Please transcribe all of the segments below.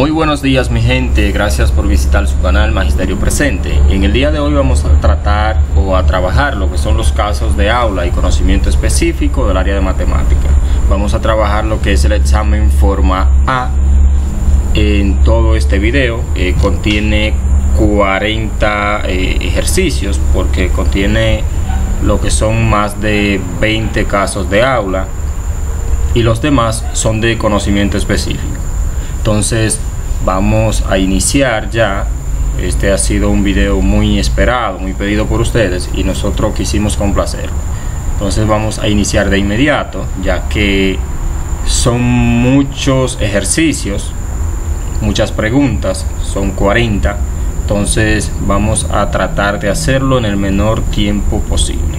Muy buenos días mi gente, gracias por visitar su canal Magisterio Presente. En el día de hoy vamos a tratar o a trabajar lo que son los casos de aula y conocimiento específico del área de matemática. Vamos a trabajar lo que es el examen forma A. En todo este video contiene 40 ejercicios porque contiene lo que son más de 20 casos de aula y los demás son de conocimiento específico. Entonces vamos a iniciar ya. Este ha sido un video muy esperado, muy pedido por ustedes y nosotros quisimos complacerlo. Entonces vamos a iniciar de inmediato, ya que son muchos ejercicios, muchas preguntas, son 40. Entonces vamos a tratar de hacerlo en el menor tiempo posible.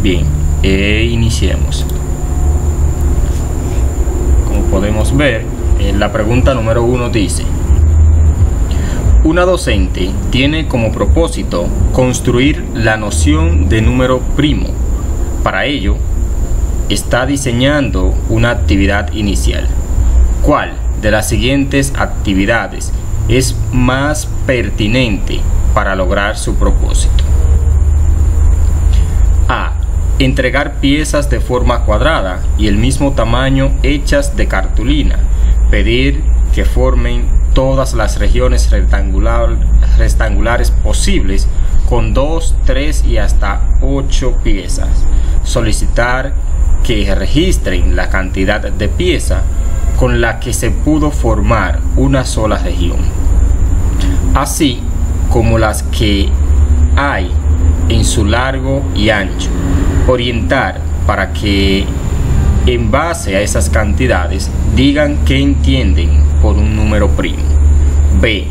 Bien, iniciemos. Como podemos ver, la pregunta número 1 dice: una docente tiene como propósito construir la noción de número primo. Para ello, está diseñando una actividad inicial. ¿Cuál de las siguientes actividades es más pertinente para lograr su propósito? A. Entregar piezas de forma cuadrada y el mismo tamaño hechas de cartulina. Pedir que formen todas las regiones rectangulares posibles con 2, 3 y hasta 8 piezas. Solicitar que registren la cantidad de pieza con la que se pudo formar una sola región, así como las que hay en su largo y ancho. Orientar para que en base a esas cantidades digan qué entienden por un número primo. B.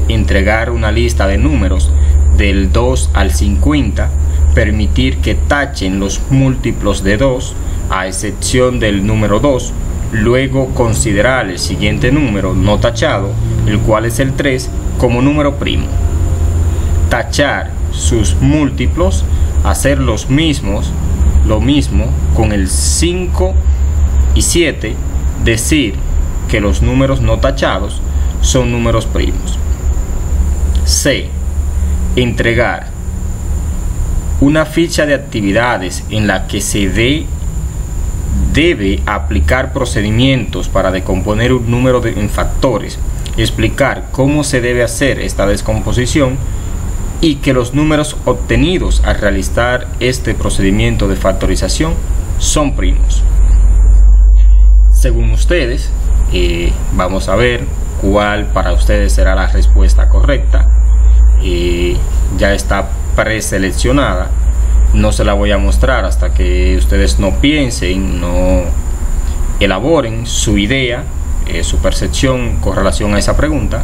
Entregar una lista de números del 2 al 50. Permitir que tachen los múltiplos de 2 a excepción del número 2. Luego considerar el siguiente número no tachado, el cual es el 3, como número primo. Tachar sus múltiplos, hacer lo mismo con el 5 y 7, decir que los números no tachados son números primos. C. Entregar una ficha de actividades en la que se debe aplicar procedimientos para decomponer un número en factores, explicar cómo se debe hacer esta descomposición y que los números obtenidos al realizar este procedimiento de factorización son primos. Según ustedes, vamos a ver cuál para ustedes será la respuesta correcta. Ya está preseleccionada, no se la voy a mostrar hasta que ustedes no piensen, no elaboren su idea, su percepción con relación a esa pregunta.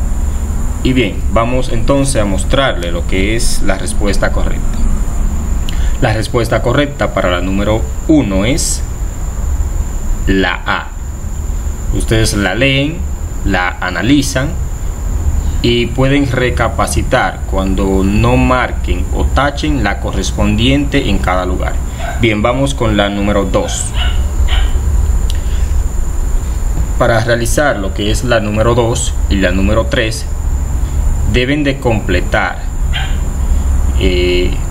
Y bien, vamos entonces a mostrarle lo que es la respuesta correcta. La respuesta correcta para la número 1 es la A. Ustedes la leen, la analizan y pueden recapacitar cuando no marquen o tachen la correspondiente en cada lugar. Bien, vamos con la número 2. Para realizar lo que es la número 2 y la número 3, deben de completar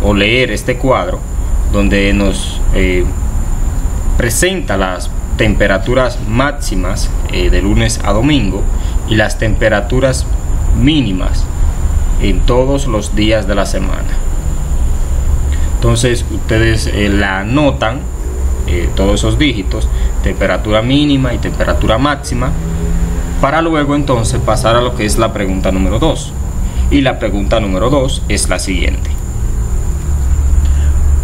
o leer este cuadro donde nos presenta las temperaturas máximas de lunes a domingo y las temperaturas mínimas en todos los días de la semana. Entonces ustedes la anotan, todos esos dígitos, temperatura mínima y temperatura máxima, para luego entonces pasar a lo que es la pregunta número 2. Y la pregunta número 2 es la siguiente: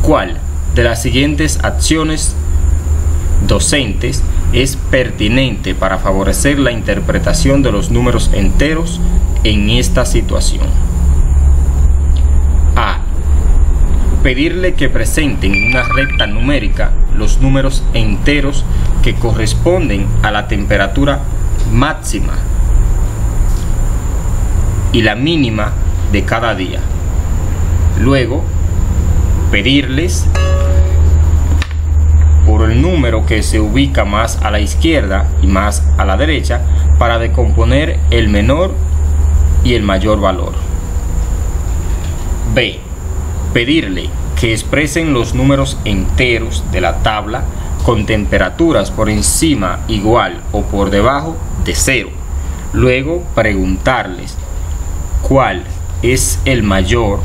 ¿cuál de las siguientes acciones docentes es pertinente para favorecer la interpretación de los números enteros en esta situación? A. Pedirle que presenten en una recta numérica los números enteros que corresponden a la temperatura máxima y la mínima de cada día. Luego, pedirles por el número que se ubica más a la izquierda y más a la derecha para decomponer el menor y el mayor valor. B. Pedirle que expresen los números enteros de la tabla con temperaturas por encima, igual o por debajo de 0. Luego preguntarles cuál es el mayor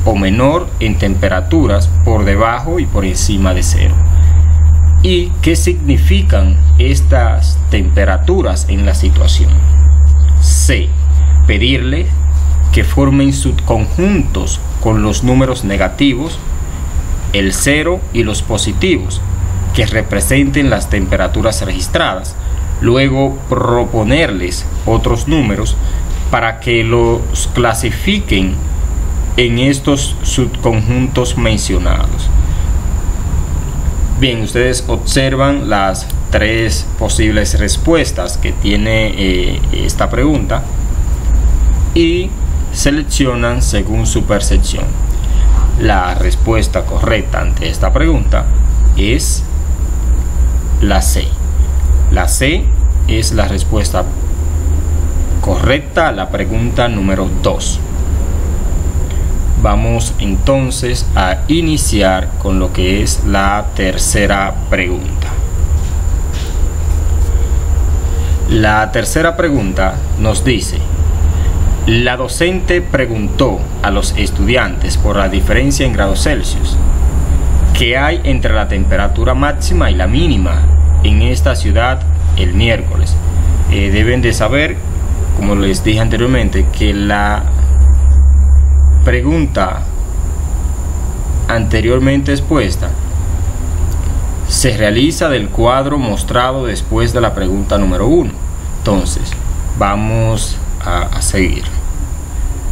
o menor en temperaturas por debajo y por encima de 0. ¿Y qué significan estas temperaturas en la situación? C. Pedirle que formen subconjuntos con los números negativos, el 0 y los positivos, que representen las temperaturas registradas. Luego proponerles otros números para que los clasifiquen en estos subconjuntos mencionados. Bien, ustedes observan las tres posibles respuestas que tiene esta pregunta y seleccionan según su percepción. La respuesta correcta ante esta pregunta es la C. La C es la respuesta correcta a la pregunta número 2. Vamos entonces a iniciar con lo que es la tercera pregunta. La tercera pregunta nos dice: la docente preguntó a los estudiantes por la diferencia en grados Celsius que hay entre la temperatura máxima y la mínima en esta ciudad el miércoles. Deben de saber, como les dije anteriormente, que la pregunta anteriormente expuesta se realiza del cuadro mostrado después de la pregunta número 1. Entonces, vamos a seguir.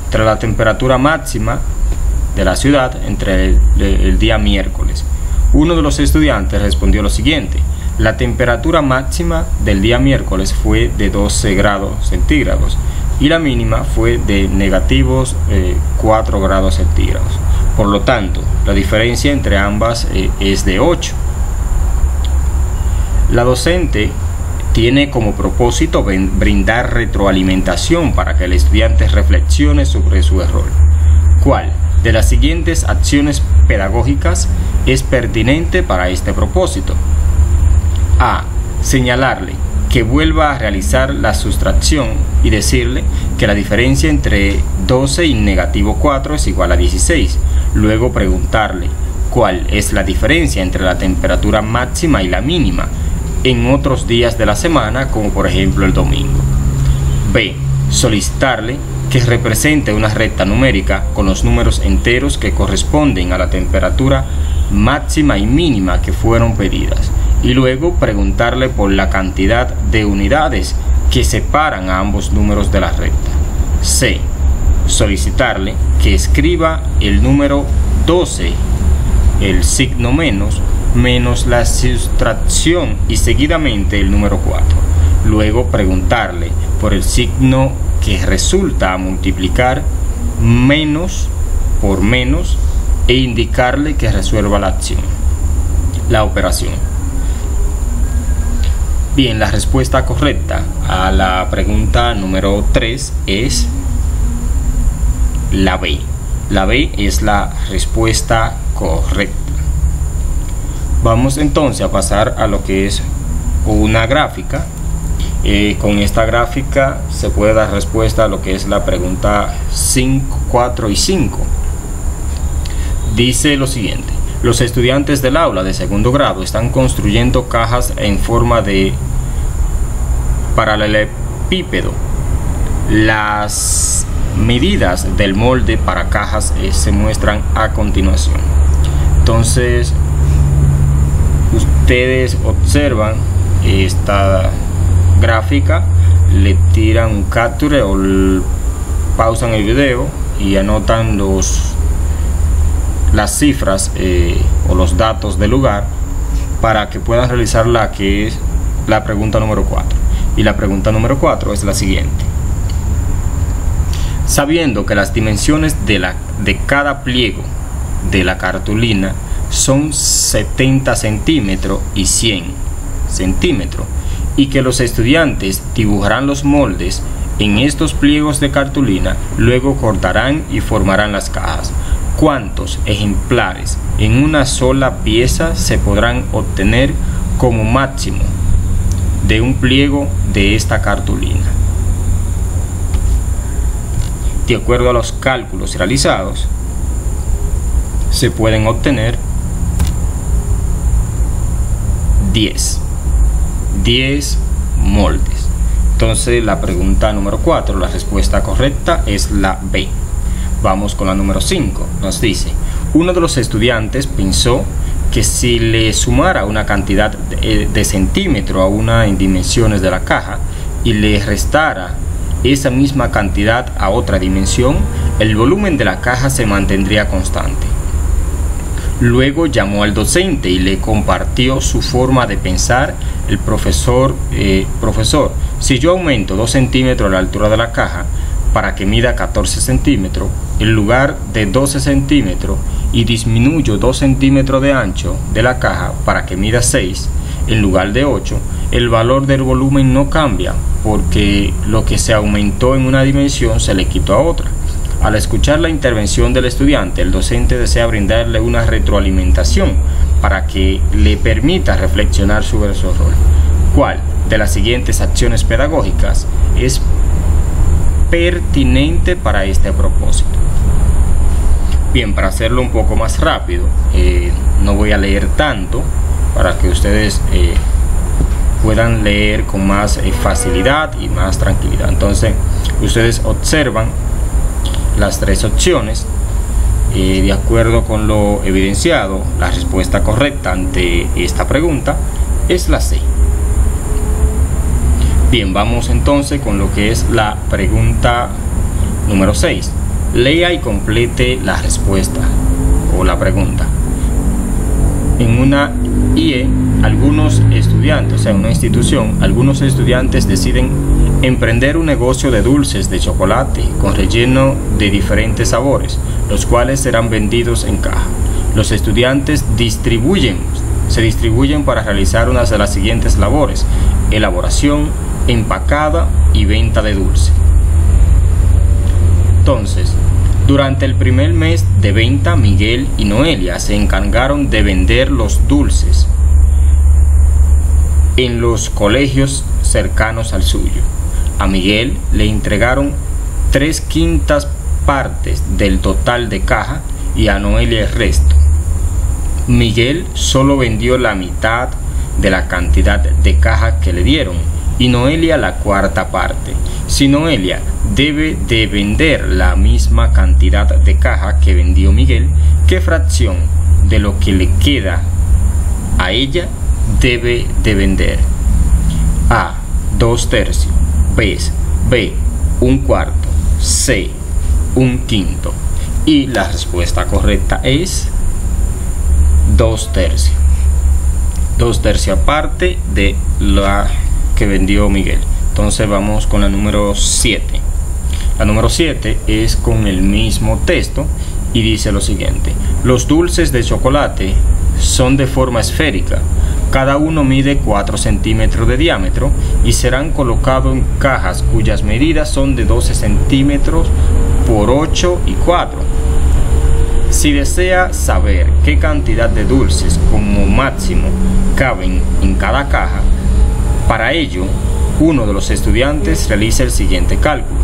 Entre la temperatura máxima de la ciudad entre el día miércoles. Uno de los estudiantes respondió lo siguiente: la temperatura máxima del día miércoles fue de 12 grados centígrados y la mínima fue de negativos 4 grados centígrados. Por lo tanto, la diferencia entre ambas es de 8. La docente tiene como propósito brindar retroalimentación para que el estudiante reflexione sobre su error. ¿Cuál de las siguientes acciones pedagógicas es pertinente para este propósito? A. Señalarle que vuelva a realizar la sustracción y decirle que la diferencia entre 12 y negativo 4 es igual a 16. Luego preguntarle cuál es la diferencia entre la temperatura máxima y la mínima en otros días de la semana, como por ejemplo el domingo. B. Solicitarle que represente una recta numérica con los números enteros que corresponden a la temperatura máxima y mínima que fueron pedidas, y luego preguntarle por la cantidad de unidades que separan a ambos números de la recta. C. Solicitarle que escriba el número 12, el signo menos la sustracción y seguidamente el número 4. Luego preguntarle por el signo que resulta a multiplicar menos por menos e indicarle que resuelva la operación. Bien, la respuesta correcta a la pregunta número 3 es la B. La B es la respuesta correcta. Vamos entonces a pasar a lo que es una gráfica. Con esta gráfica se puede dar respuesta a lo que es la pregunta 5, 4 y 5. Dice lo siguiente: los estudiantes del aula de segundo grado están construyendo cajas en forma de paralelepípedo. Las medidas del molde para cajas se muestran a continuación. Entonces, ustedes observan esta gráfica, le tiran un capture o pausan el video y anotan las cifras o los datos del lugar para que puedan realizar la que es la pregunta número 4. Y la pregunta número 4 es la siguiente: sabiendo que las dimensiones de cada pliego de la cartulina son 70 centímetros y 100 centímetros, y que los estudiantes dibujarán los moldes en estos pliegos de cartulina, luego cortarán y formarán las cajas. ¿Cuántos ejemplares en una sola pieza se podrán obtener como máximo de un pliego de esta cartulina? De acuerdo a los cálculos realizados, se pueden obtener 10 moldes. Entonces la pregunta número 4, la respuesta correcta es la B. Vamos con la número 5. Nos dice: uno de los estudiantes pensó que si le sumara una cantidad de centímetro a una en dimensiones de la caja y le restara esa misma cantidad a otra dimensión, el volumen de la caja se mantendría constante. Luego llamó al docente y le compartió su forma de pensar. El profesor, si yo aumento 2 centímetros la altura de la caja para que mida 14 centímetros, en lugar de 12 centímetros, y disminuyo 2 centímetros de ancho de la caja para que mida 6 en lugar de 8, el valor del volumen no cambia, porque lo que se aumentó en una dimensión se le quitó a otra. Al escuchar la intervención del estudiante, el docente desea brindarle una retroalimentación para que le permita reflexionar sobre su rol. ¿Cuál de las siguientes acciones pedagógicas es pertinente para este propósito? Bien, para hacerlo un poco más rápido, no voy a leer tanto para que ustedes puedan leer con más facilidad y más tranquilidad. Entonces, ustedes observan las 3 opciones. De acuerdo con lo evidenciado, la respuesta correcta ante esta pregunta es la C. Bien, vamos entonces con lo que es la pregunta número 6. Lea y complete la respuesta o la pregunta. En una IE, algunos estudiantes, o sea, en una institución, algunos estudiantes deciden emprender un negocio de dulces de chocolate con relleno de diferentes sabores, los cuales serán vendidos en caja. Los estudiantes se distribuyen para realizar una de las siguientes labores: elaboración, empacada y venta de dulce. Entonces, durante el primer mes de venta, Miguel y Noelia se encargaron de vender los dulces en los colegios cercanos al suyo. A Miguel le entregaron 3/5 partes del total de caja y a Noelia el resto. Miguel solo vendió la mitad de la cantidad de caja que le dieron y Noelia la 1/4 parte. Si Noelia debe de vender la misma cantidad de caja que vendió Miguel, ¿qué fracción de lo que le queda a ella debe de vender? A, 2/3, B, 1/4, C, 1/5. Y la respuesta correcta es 2/3. 2/3 parte de la que vendió Miguel. Entonces vamos con la número 7. La número 7 es con el mismo texto y dice lo siguiente: los dulces de chocolate son de forma esférica, cada uno mide 4 centímetros de diámetro y serán colocados en cajas cuyas medidas son de 12 centímetros por 8 y 4. Si desea saber qué cantidad de dulces como máximo caben en cada caja, para ello, uno de los estudiantes realiza el siguiente cálculo.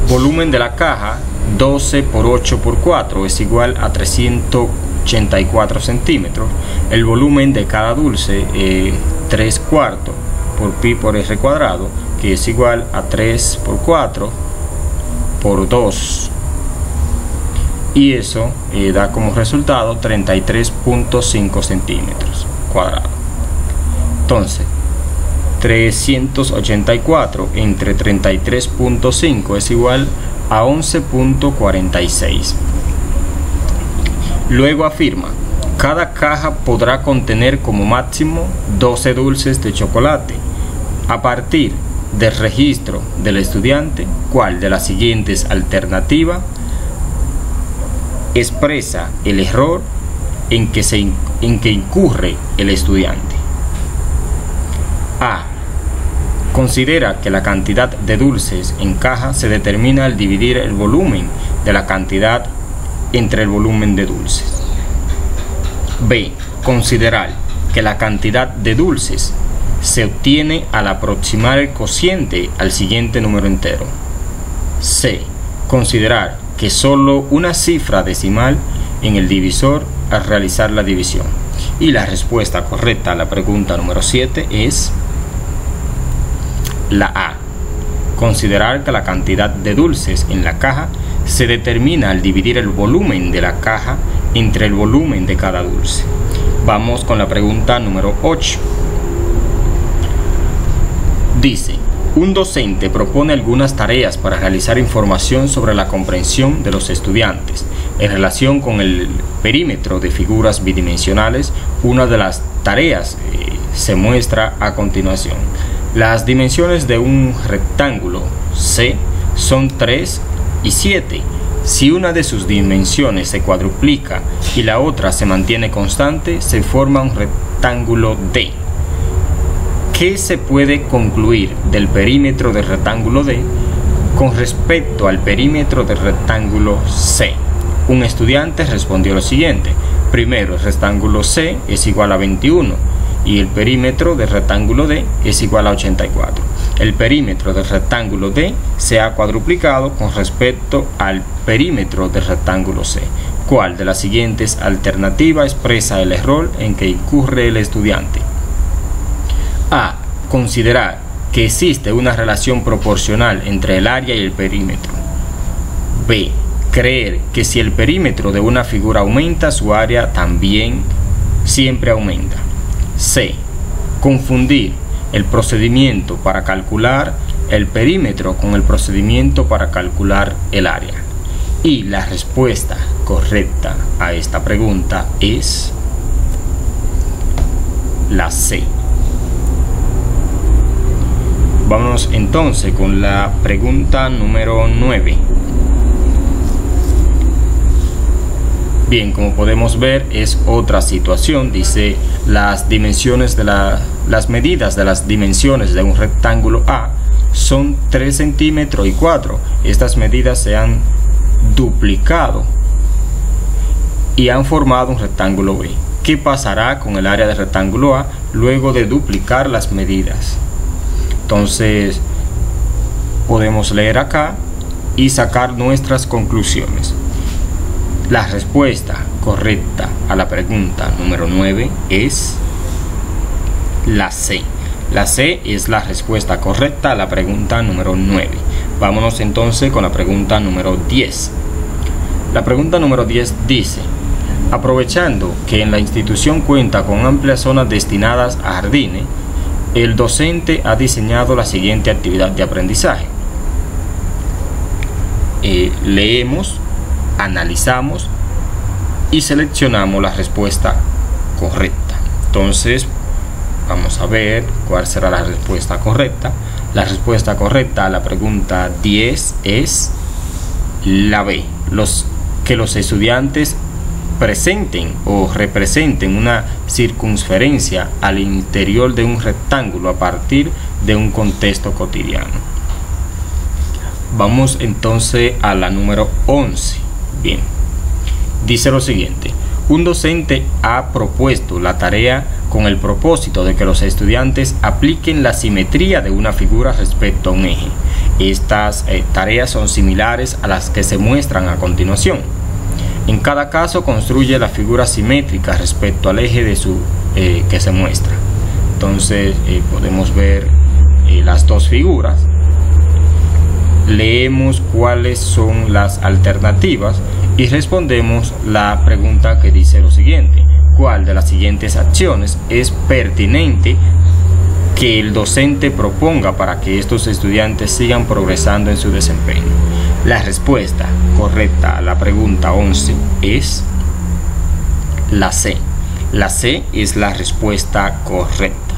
Volumen de la caja: 12 por 8 por 4 es igual a 384 centímetros. El volumen de cada dulce, 3/4 por pi por r cuadrado, que es igual a 3 por 4 por 2. Y eso da como resultado 33.5 centímetros cuadrados. Entonces, 384 entre 33.5 es igual a 11.46. Luego afirma: cada caja podrá contener como máximo 12 dulces de chocolate. A partir del registro del estudiante, ¿cuál de las siguientes alternativas expresa el error en que incurre el estudiante? A. Considera que la cantidad de dulces en caja se determina al dividir el volumen de la cantidad entre el volumen de dulces. B. Considerar que la cantidad de dulces se obtiene al aproximar el cociente al siguiente número entero. C. Considerar que solo una cifra decimal en el divisor al realizar la división. Y la respuesta correcta a la pregunta número 7 es la A. Considerar que la cantidad de dulces en la caja se determina al dividir el volumen de la caja entre el volumen de cada dulce. Vamos con la pregunta número 8. Dice: un docente propone algunas tareas para realizar información sobre la comprensión de los estudiantes en relación con el perímetro de figuras bidimensionales. Una de las tareas se muestra a continuación. Las dimensiones de un rectángulo C son 3 y 7. Si una de sus dimensiones se cuadruplica y la otra se mantiene constante, se forma un rectángulo D. ¿Qué se puede concluir del perímetro del rectángulo D con respecto al perímetro del rectángulo C? Un estudiante respondió lo siguiente: primero, el rectángulo C es igual a 21 y el perímetro del rectángulo D es igual a 84. El perímetro del rectángulo D se ha cuadruplicado con respecto al perímetro del rectángulo C. ¿Cuál de las siguientes alternativas expresa el error en que incurre el estudiante? A. Considerar que existe una relación proporcional entre el área y el perímetro. B. Creer que si el perímetro de una figura aumenta, su área también siempre aumenta. C. Confundir el procedimiento para calcular el perímetro con el procedimiento para calcular el área. Y la respuesta correcta a esta pregunta es la C. Vámonos entonces con la pregunta número 9. Bien, como podemos ver, es otra situación. Dice: las dimensiones de las medidas de las dimensiones de un rectángulo A son 3 centímetros y 4. Estas medidas se han duplicado y han formado un rectángulo B. ¿Qué pasará con el área del rectángulo A luego de duplicar las medidas? Entonces podemos leer acá y sacar nuestras conclusiones. La respuesta correcta a la pregunta número 9 es la C. La C es la respuesta correcta a la pregunta número 9. Vámonos entonces con la pregunta número 10. La pregunta número 10 dice: aprovechando que en la institución cuenta con amplias zonas destinadas a jardines, el docente ha diseñado la siguiente actividad de aprendizaje. Leemos, analizamos y seleccionamos la respuesta correcta. Entonces vamos a ver cuál será la respuesta correcta. La respuesta correcta a la pregunta 10 es la B. Que los estudiantes presenten o representen una circunferencia al interior de un rectángulo a partir de un contexto cotidiano. Vamos entonces a la número 11. Bien, dice lo siguiente: un docente ha propuesto la tarea con el propósito de que los estudiantes apliquen la simetría de una figura respecto a un eje. Estas tareas son similares a las que se muestran a continuación. En cada caso construye la figura simétrica respecto al eje de que se muestra. Entonces podemos ver las dos figuras. Leemos cuáles son las alternativas y respondemos la pregunta que dice lo siguiente: ¿cuál de las siguientes acciones es pertinente que el docente proponga para que estos estudiantes sigan progresando en su desempeño? La respuesta correcta a la pregunta 11 es la C. La C es la respuesta correcta.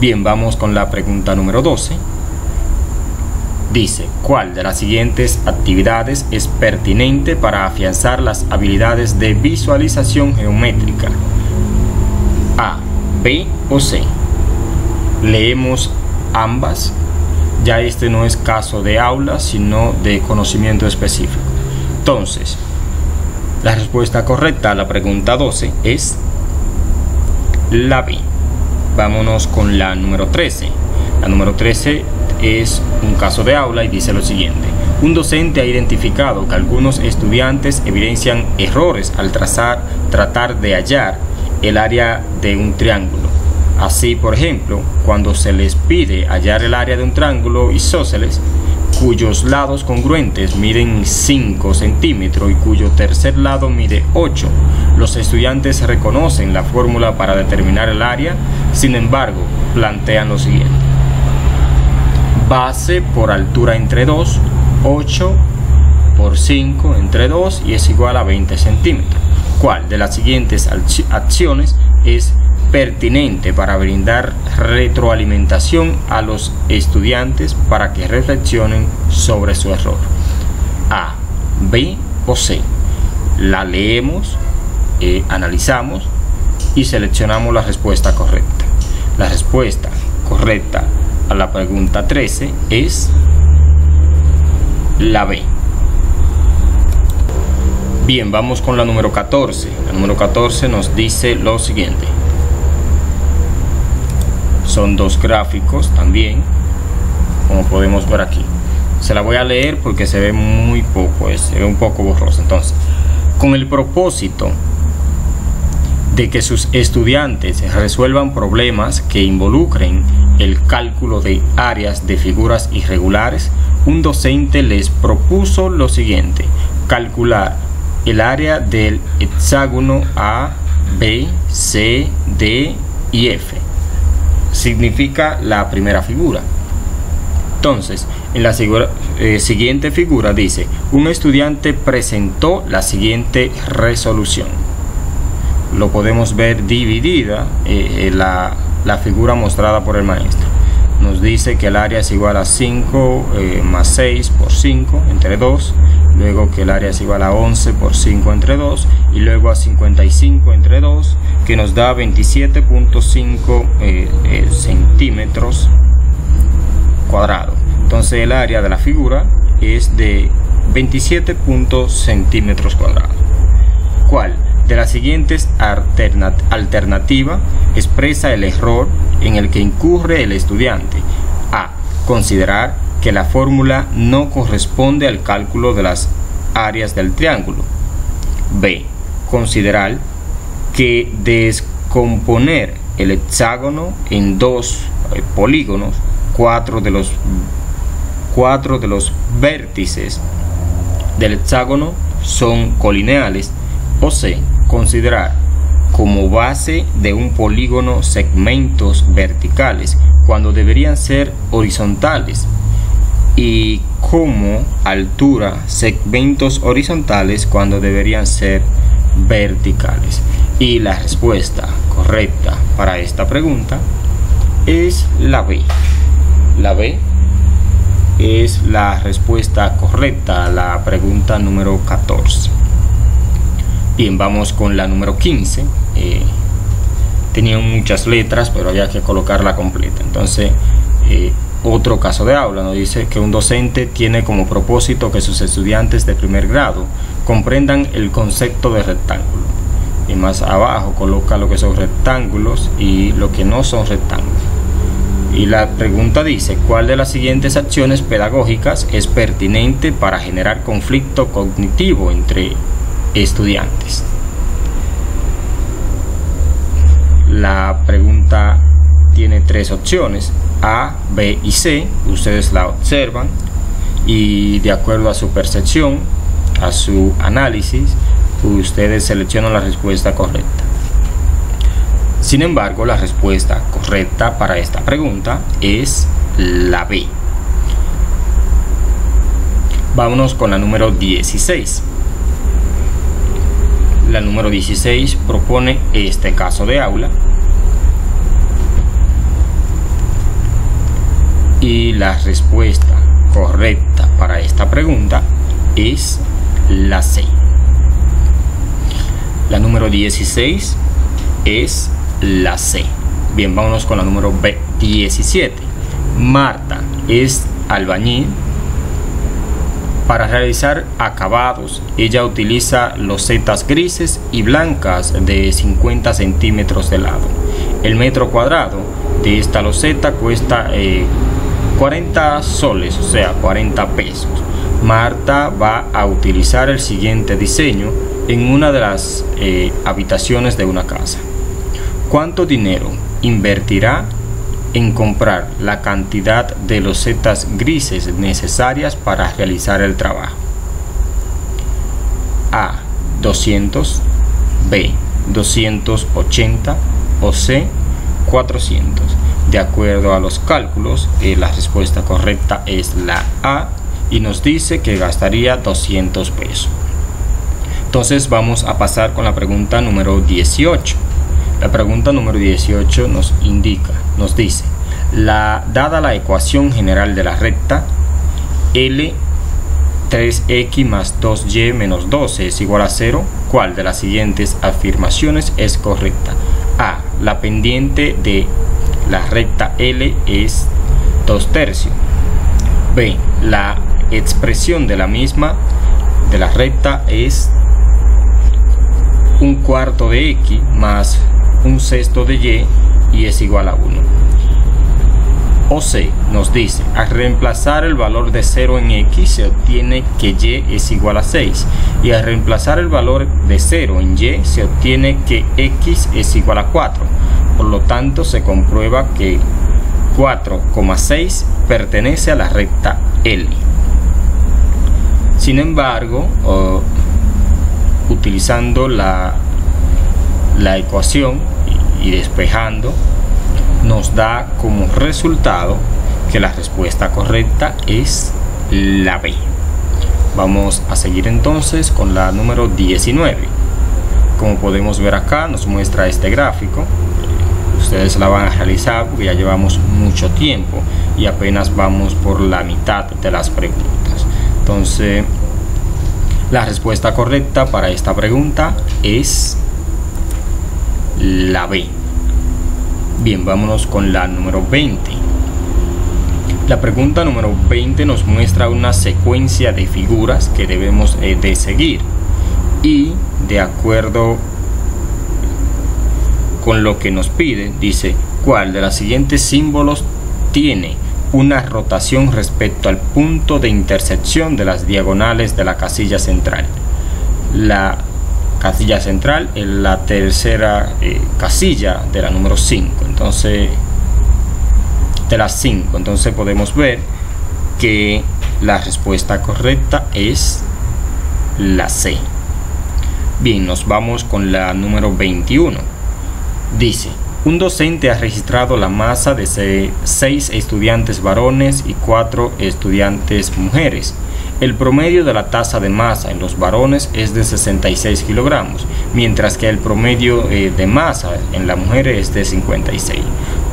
Bien, vamos con la pregunta número 12. Dice: ¿cuál de las siguientes actividades es pertinente para afianzar las habilidades de visualización geométrica? A, B o C. leemos ambas. Ya este no es caso de aula, sino de conocimiento específico. Entonces, la respuesta correcta a la pregunta 12 es la B. Vámonos con la número 13. La número 13 es un caso de aula y dice lo siguiente: un docente ha identificado que algunos estudiantes evidencian errores al tratar de hallar el área de un triángulo. Así, por ejemplo, cuando se les pide hallar el área de un triángulo isósceles, cuyos lados congruentes miden 5 centímetros y cuyo tercer lado mide 8, los estudiantes reconocen la fórmula para determinar el área. Sin embargo, plantean lo siguiente: base por altura entre 2, 8 por 5 entre 2 y es igual a 20 centímetros. ¿Cuál de las siguientes acciones es pertinente para brindar retroalimentación a los estudiantes para que reflexionen sobre su error? A, B o C. La leemos, analizamos y seleccionamos la respuesta correcta. La respuesta correcta a la pregunta 13 es la B. Bien, vamos con la número 14. La número 14 nos dice lo siguiente. Son dos gráficos también, como podemos ver aquí. Se la voy a leer porque se ve muy poco, se ve un poco borroso. Entonces, con el propósito de que sus estudiantes resuelvan problemas que involucren el cálculo de áreas de figuras irregulares, un docente les propuso lo siguiente: calcular el área del hexágono A, B, C, D y F. Significa la primera figura. Entonces, en la siguiente figura dice: un estudiante presentó la siguiente resolución. Lo podemos ver dividida la figura mostrada por el maestro. Nos dice que el área es igual a 5 más 6 por 5 entre 2, luego que el área es igual a 11 por 5 entre 2 y luego a 55 entre 2, que nos da 27.5 centímetros cuadrados. Entonces el área de la figura es de 27 centímetros cuadrados. ¿Cuál de las siguientes alternativas expresa el error en el que incurre el estudiante? A, considerar que la fórmula no corresponde al cálculo de las áreas del triángulo. B, considerar que descomponer el hexágono en dos polígonos, cuatro de los vértices del hexágono son colineales. O C, considerar como base de un polígono segmentos verticales cuando deberían ser horizontales, y como altura segmentos horizontales cuando deberían ser verticales. Y la respuesta correcta para esta pregunta es la B. La B es la respuesta correcta a la pregunta número 14. Bien, vamos con la número 15. Tenían muchas letras, pero había que colocarla completa. Entonces, otro caso de aula nos dice que un docente tiene como propósito que sus estudiantes de primer grado comprendan el concepto de rectángulo. Y más abajo coloca lo que son rectángulos y lo que no son rectángulos. Y la pregunta dice: ¿cuál de las siguientes acciones pedagógicas es pertinente para generar conflicto cognitivo entre estudiantes? La pregunta tiene tres opciones: A, B y C. Ustedes la observan y de acuerdo a su percepción, a su análisis, ustedes seleccionan la respuesta correcta. Sin embargo, la respuesta correcta para esta pregunta es la B. Vámonos con la número 16. La número 16 propone este caso de aula y la respuesta correcta para esta pregunta es la C. La número 16 es la C. Bien, vámonos con la número B. 17. Marta es albañil. Para realizar acabados, ella utiliza losetas grises y blancas de 50 centímetros de lado. El metro cuadrado de esta loseta cuesta 40 soles, o sea, 40 pesos. Marta va a utilizar el siguiente diseño en una de las habitaciones de una casa. ¿Cuánto dinero invertirá en comprar la cantidad de losetas grises necesarias para realizar el trabajo? A, 200, B, 280 o C, 400. De acuerdo a los cálculos, la respuesta correcta es la A y nos dice que gastaría 200 pesos. Entonces vamos a pasar con la pregunta número 18. La pregunta número 18 nos dice, dada la ecuación general de la recta L 3x más 2y menos 12 es igual a 0, ¿cuál de las siguientes afirmaciones es correcta? A, la pendiente de la recta L es 2/3. B, la expresión de la misma de la recta es 1/4 de x más 1/6 de y es igual a 1. O C, nos dice, al reemplazar el valor de 0 en x se obtiene que y es igual a 6, y al reemplazar el valor de 0 en y se obtiene que x es igual a 4. Por lo tanto, se comprueba que 4,6 pertenece a la recta L. Sin embargo, utilizando la ecuación y despejando, nos da como resultado que la respuesta correcta es la B. Vamos a seguir entonces con la número 19. Como podemos ver acá, nos muestra este gráfico. Ustedes la van a realizar porque ya llevamos mucho tiempo y apenas vamos por la mitad de las preguntas. Entonces, la respuesta correcta para esta pregunta es la B. Bien, vámonos con la número 20. La pregunta número 20 nos muestra una secuencia de figuras que debemos de seguir, y de acuerdo con lo que nos pide, dice, ¿cuál de los siguientes símbolos tiene una rotación respecto al punto de intersección de las diagonales de la casilla central? La casilla central es la tercera casilla de la número 5, entonces de las 5, entonces podemos ver que la respuesta correcta es la C. Bien, nos vamos con la número 21. Dice, un docente ha registrado la masa de 6 estudiantes varones y 4 estudiantes mujeres. El promedio de la tasa de masa en los varones es de 66 kilogramos, mientras que el promedio de masa en la mujer es de 56.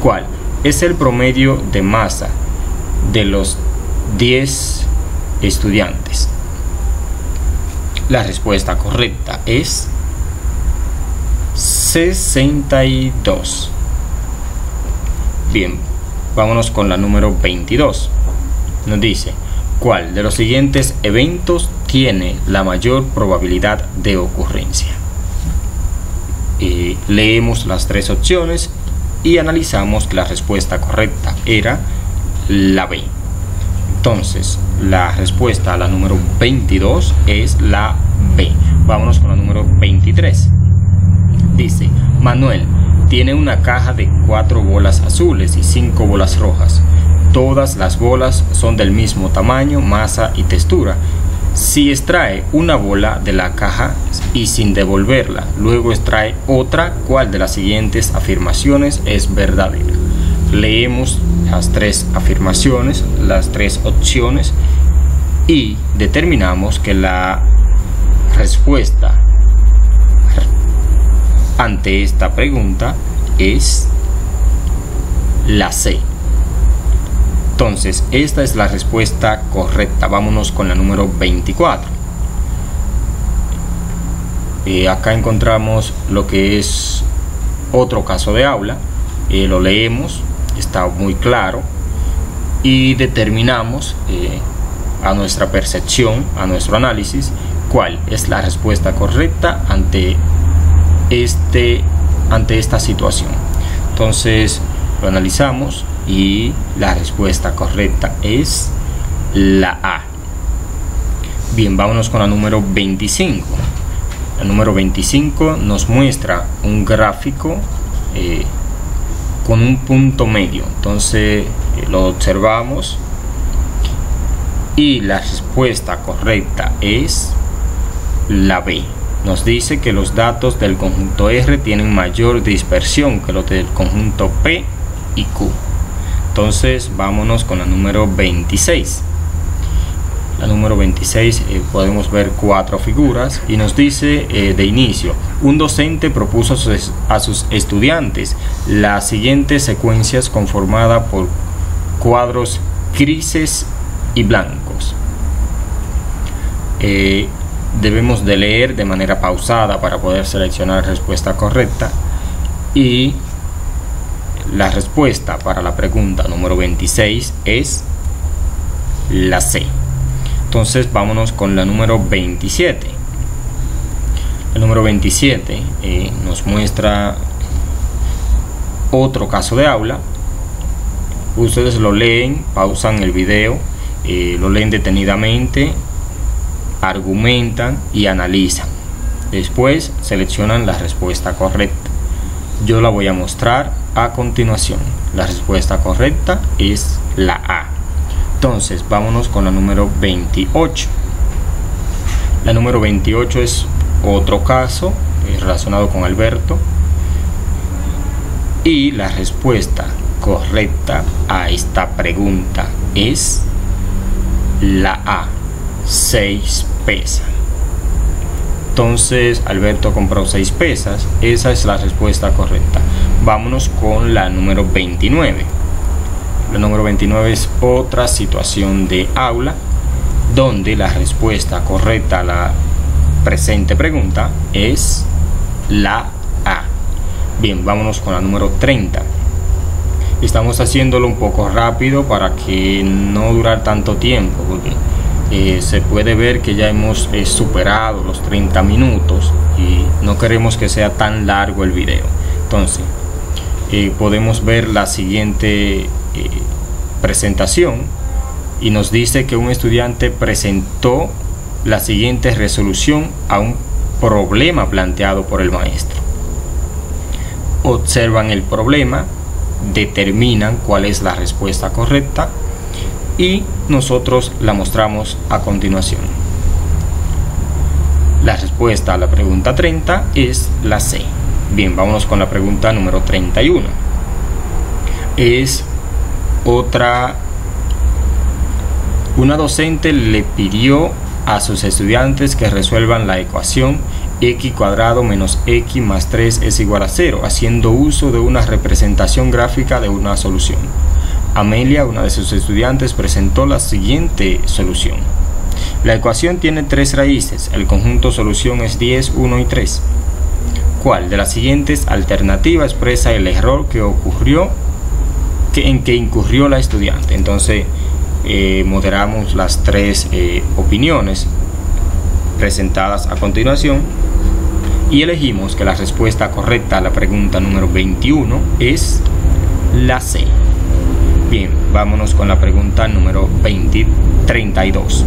¿Cuál es el promedio de masa de los 10 estudiantes? La respuesta correcta es 62. Bien, vámonos con la número 22. Nos dice, ¿cuál de los siguientes eventos tiene la mayor probabilidad de ocurrencia? Leemos las tres opciones y analizamos que la respuesta correcta era la B. Entonces, la respuesta a la número 22 es la B. Vámonos con la número 23. Dice, Manuel tiene una caja de 4 bolas azules y 5 bolas rojas. Todas las bolas son del mismo tamaño, masa y textura. Si extrae una bola de la caja y sin devolverla, luego extrae otra, ¿cuál de las siguientes afirmaciones es verdadera? Leemos las tres afirmaciones, las tres opciones, y determinamos que la respuesta ante esta pregunta es la C. Entonces, esta es la respuesta correcta. Vámonos con la número 24. Acá encontramos lo que es otro caso de aula. Lo leemos está muy claro y determinamos a nuestra percepción, a nuestro análisis, cuál es la respuesta correcta ante esta situación. Entonces lo analizamos y la respuesta correcta es la A. Bien, vámonos con la número 25. La número 25 nos muestra un gráfico con un punto medio. Entonces lo observamos y la respuesta correcta es la B. Nos dice que los datos del conjunto R tienen mayor dispersión que los del conjunto P y Q. Entonces vámonos con la número 26. La número 26 podemos ver 4 figuras y nos dice de inicio: un docente propuso a sus estudiantes las siguientes secuencias conformadas por cuadros grises y blancos. Debemos de leer de manera pausada para poder seleccionar la respuesta correcta, y la respuesta para la pregunta número 26 es la C. Entonces vámonos con la número 27. El número 27 nos muestra otro caso de aula. Ustedes lo leen, pausan el video, lo leen detenidamente, argumentan y analizan. Después seleccionan la respuesta correcta. Yo la voy a mostrar a continuación. La respuesta correcta es la A. Entonces vámonos con la número 28. La número 28 es otro caso relacionado con Alberto, y la respuesta correcta a esta pregunta es la A, 6 pesas. Entonces Alberto compró 6 pesas. Esa es la respuesta correcta. Vámonos con la número 29. La número 29 es otra situación de aula donde la respuesta correcta a la presente pregunta es la A. Bien, vámonos con la número 30. Estamos haciéndolo un poco rápido para que no durar tanto tiempo, porque se puede ver que ya hemos superado los 30 minutos y no queremos que sea tan largo el video. Entonces podemos ver la siguiente presentación y nos dice que un estudiante presentó la siguiente resolución a un problema planteado por el maestro. Observan el problema, determinan cuál es la respuesta correcta y nosotros la mostramos a continuación. La respuesta a la pregunta 30 es la C. Bien, vámonos con la pregunta número 31. Es una docente le pidió a sus estudiantes que resuelvan la ecuación x cuadrado menos x más 3 es igual a 0, haciendo uso de una representación gráfica de una solución. Amelia, una de sus estudiantes, presentó la siguiente solución. La ecuación tiene 3 raíces, el conjunto solución es 10, 1 y 3. ¿Cuál de las siguientes alternativas expresa el error en que incurrió la estudiante? Entonces moderamos las 3 opiniones presentadas a continuación y elegimos que la respuesta correcta a la pregunta número 21 es la C. Bien, vámonos con la pregunta número 32.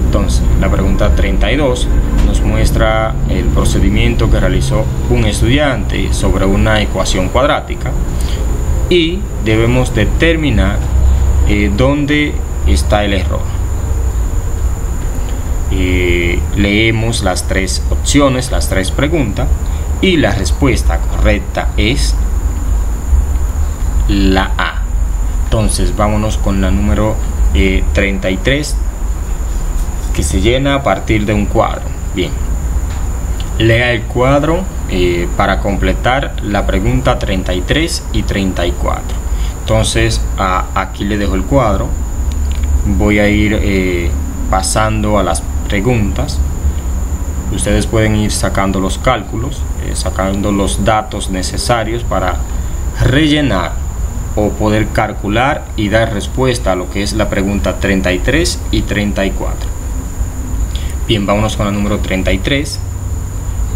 Entonces, la pregunta 32 nos muestra el procedimiento que realizó un estudiante sobre una ecuación cuadrática y debemos determinar dónde está el error. Leemos las 3 opciones, las 3 preguntas, y la respuesta correcta es la A. Entonces vámonos con la número 33, que se llena a partir de un cuadro. Bien, lea el cuadro para completar la pregunta 33 y 34. Entonces aquí le dejo el cuadro. Voy a ir pasando a las preguntas. Ustedes pueden ir sacando los cálculos, sacando los datos necesarios para rellenar o poder calcular y dar respuesta a lo que es la pregunta 33 y 34. Bien, vámonos con la número 33.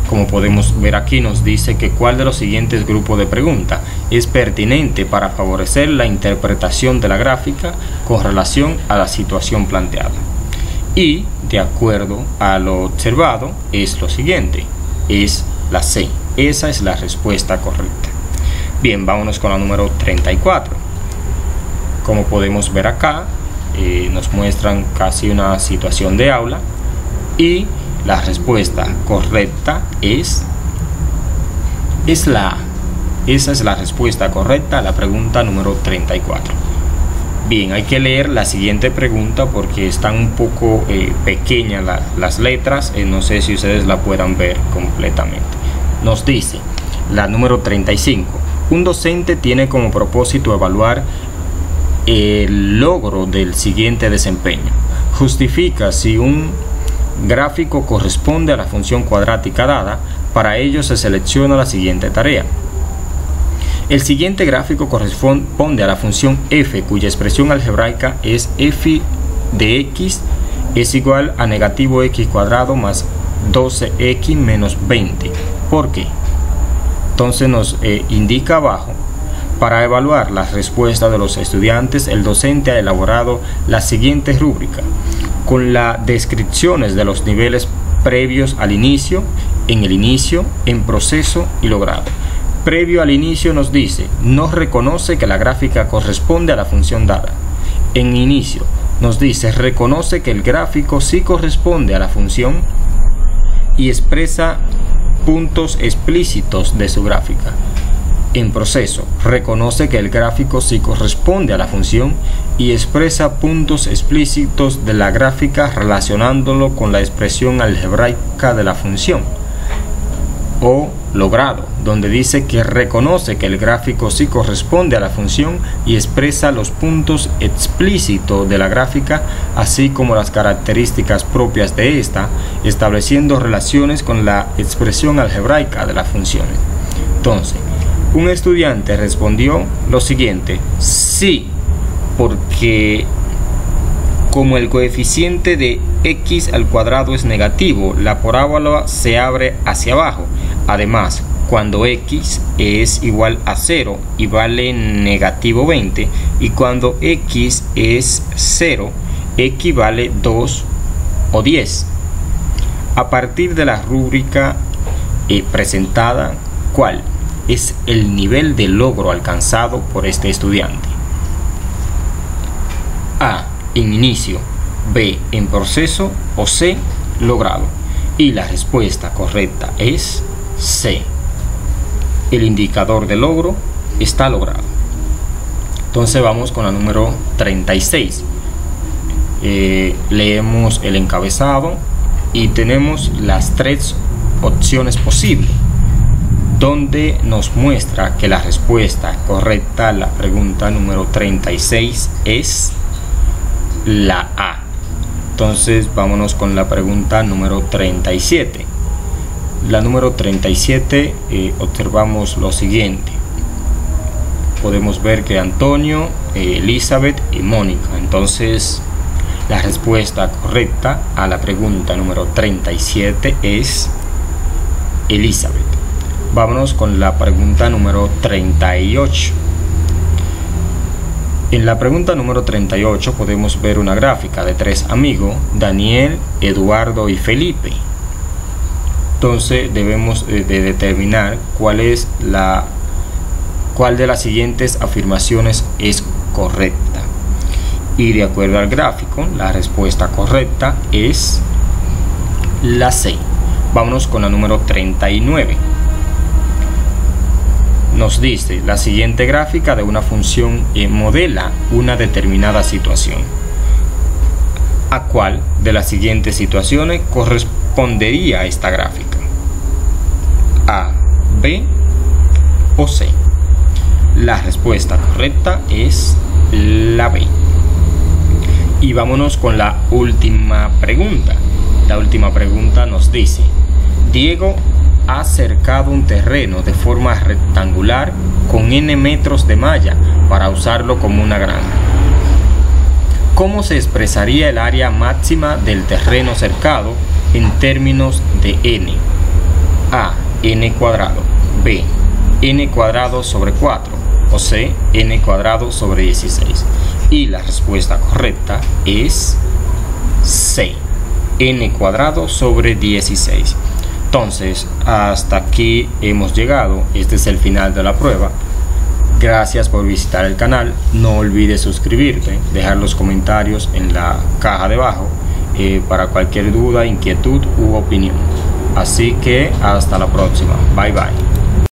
Como podemos ver aquí, nos dice que cuál de los siguientes grupos de preguntas es pertinente para favorecer la interpretación de la gráfica con relación a la situación planteada. Y de acuerdo a lo observado es lo siguiente, es la C. Esa es la respuesta correcta. Bien, vámonos con la número 34. Como podemos ver acá, nos muestran casi una situación de aula y la respuesta correcta es la A. Esa es la respuesta correcta a la pregunta número 34. Bien, hay que leer la siguiente pregunta porque están un poco pequeñas las letras. No sé si ustedes la puedan ver completamente. Nos dice la número 35. Un docente tiene como propósito evaluar el logro del siguiente desempeño. Justifica si un gráfico corresponde a la función cuadrática dada. Para ello se selecciona la siguiente tarea. El siguiente gráfico corresponde a la función f, cuya expresión algebraica es f de x es igual a negativo x cuadrado más 12x menos 20. ¿Por qué? Entonces nos indica abajo: para evaluar las respuestas de los estudiantes, el docente ha elaborado la siguiente rúbrica con las descripciones de los niveles previos al inicio, en proceso y logrado. Previo al inicio nos dice, no reconoce que la gráfica corresponde a la función dada. En inicio nos dice, reconoce que el gráfico sí corresponde a la función y expresa puntos explícitos de su gráfica. En proceso, reconoce que el gráfico sí corresponde a la función y expresa puntos explícitos de la gráfica relacionándolo con la expresión algebraica de la función. O logrado, donde dice que reconoce que el gráfico sí corresponde a la función y expresa los puntos explícitos de la gráfica, así como las características propias de esta, estableciendo relaciones con la expresión algebraica de la función. Entonces, un estudiante respondió lo siguiente: sí, porque como el coeficiente de x al cuadrado es negativo, la parábola se abre hacia abajo. Además, cuando x es igual a 0 y vale negativo 20, y cuando x es 0, x vale 2 o 10. A partir de la rúbrica presentada, ¿cuál es el nivel de logro alcanzado por este estudiante? A, en inicio; B, en proceso; o C, logrado. Y la respuesta correcta es C. El indicador de logro está logrado. Entonces vamos con la número 36. Leemos el encabezado y tenemos las tres opciones posibles, donde nos muestra que la respuesta correcta a la pregunta número 36 es la A. Entonces vámonos con la pregunta número 37. La número 37 observamos lo siguiente. Podemos ver que Antonio, Elizabeth y Mónica. Entonces la respuesta correcta a la pregunta número 37 es Elizabeth. Vámonos con la pregunta número 38. En la pregunta número 38 podemos ver una gráfica de tres amigos, Daniel, Eduardo y Felipe. Entonces debemos de determinar cuál de las siguientes afirmaciones es correcta. Y de acuerdo al gráfico, la respuesta correcta es la C. Vámonos con la número 39. Nos dice, la siguiente gráfica de una función modela una determinada situación. ¿A cuál de las siguientes situaciones correspondería esta gráfica? A, B o C. La respuesta correcta es la B. Y vámonos con la última pregunta. La última pregunta nos dice, Diego ha cercado un terreno de forma rectangular con n metros de malla para usarlo como una granja. ¿Cómo se expresaría el área máxima del terreno cercado en términos de n? A. N cuadrado. B. N cuadrado sobre 4. O C. N cuadrado sobre 16. Y la respuesta correcta es C. N cuadrado sobre 16. Entonces, hasta aquí hemos llegado. Este es el final de la prueba. Gracias por visitar el canal. No olvides suscribirte, dejar los comentarios en la caja de abajo para cualquier duda, inquietud u opinión. Así que hasta la próxima. Bye bye.